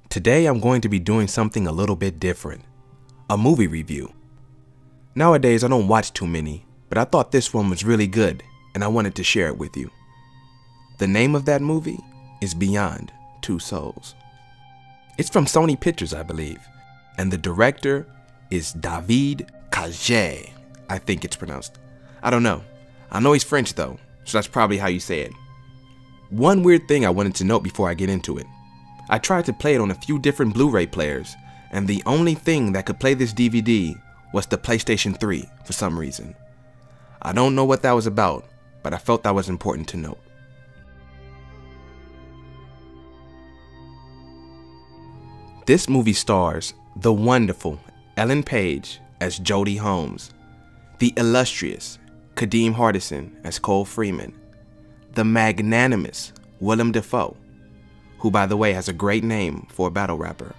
Today I'm going to be doing something a little bit different. A movie review. Nowadays I don't watch too many, but I thought this one was really good and I wanted to share it with you. The name of that movie is Beyond Two Souls. It's from Sony Pictures, I believe, and the director is David Cage, I think it's pronounced. I don't know. I know he's French though, so that's probably how you say it. One weird thing I wanted to note before I get into it. I tried to play it on a few different Blu-ray players, and the only thing that could play this DVD was the PlayStation 3 for some reason. I don't know what that was about, but I felt that was important to note. This movie stars the wonderful Ellen Page as Jodie Holmes, the illustrious Kadeem Hardison as Cole Freeman, the magnanimous Willem Dafoe, who by the way has a great name for a battle rapper,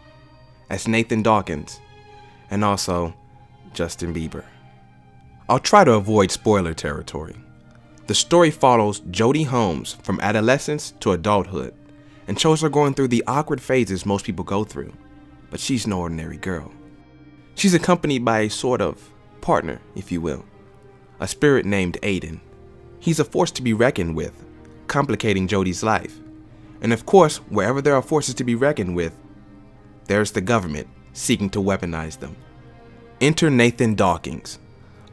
as Nathan Dawkins, and also Justin Bieber. I'll try to avoid spoiler territory. The story follows Jodie Holmes from adolescence to adulthood and shows her going through the awkward phases most people go through, but she's no ordinary girl. She's accompanied by a sort of partner, if you will, a spirit named Aiden. He's a force to be reckoned with, complicating Jodie's life. And of course, wherever there are forces to be reckoned with, there's the government seeking to weaponize them. Enter Nathan Dawkins,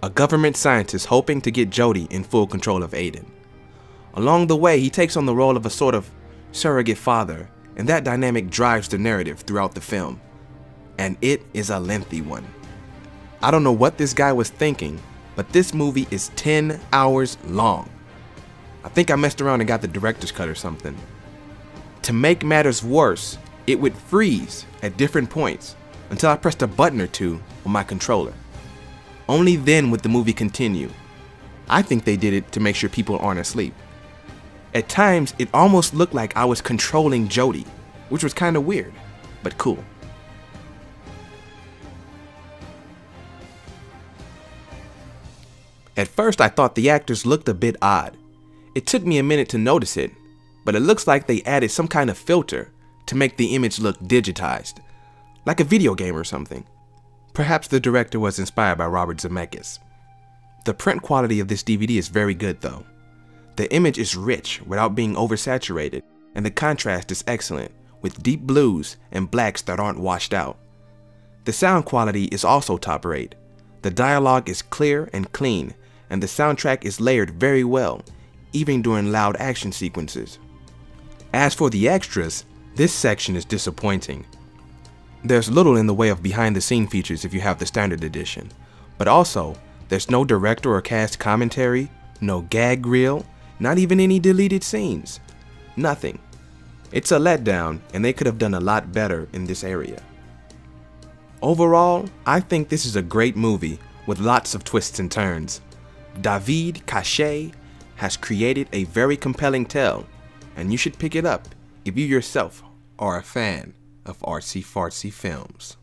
a government scientist hoping to get Jodie in full control of Aiden. Along the way, he takes on the role of a sort of surrogate father, and that dynamic drives the narrative throughout the film. And it is a lengthy one. I don't know what this guy was thinking, but this movie is 10 hours long. I think I messed around and got the director's cut or something. To make matters worse, it would freeze at different points until I pressed a button or two on my controller. Only then would the movie continue. I think they did it to make sure people aren't asleep. At times, it almost looked like I was controlling Jodie, which was kind of weird, but cool. At first, I thought the actors looked a bit odd. It took me a minute to notice it, but it looks like they added some kind of filter to make the image look digitized, like a video game or something. Perhaps the director was inspired by Robert Zemeckis. The print quality of this DVD is very good though. The image is rich without being oversaturated, and the contrast is excellent, with deep blues and blacks that aren't washed out. The sound quality is also top rate. The dialogue is clear and clean, and the soundtrack is layered very well, even during loud action sequences. As for the extras, this section is disappointing. There's little in the way of behind the scene features if you have the standard edition, but also there's no director or cast commentary, no gag reel, not even any deleted scenes. Nothing. It's a letdown, and they could have done a lot better in this area. Overall, I think this is a great movie with lots of twists and turns. David Cage has created a very compelling tale, and you should pick it up if you yourself are a fan of artsy-fartsy films.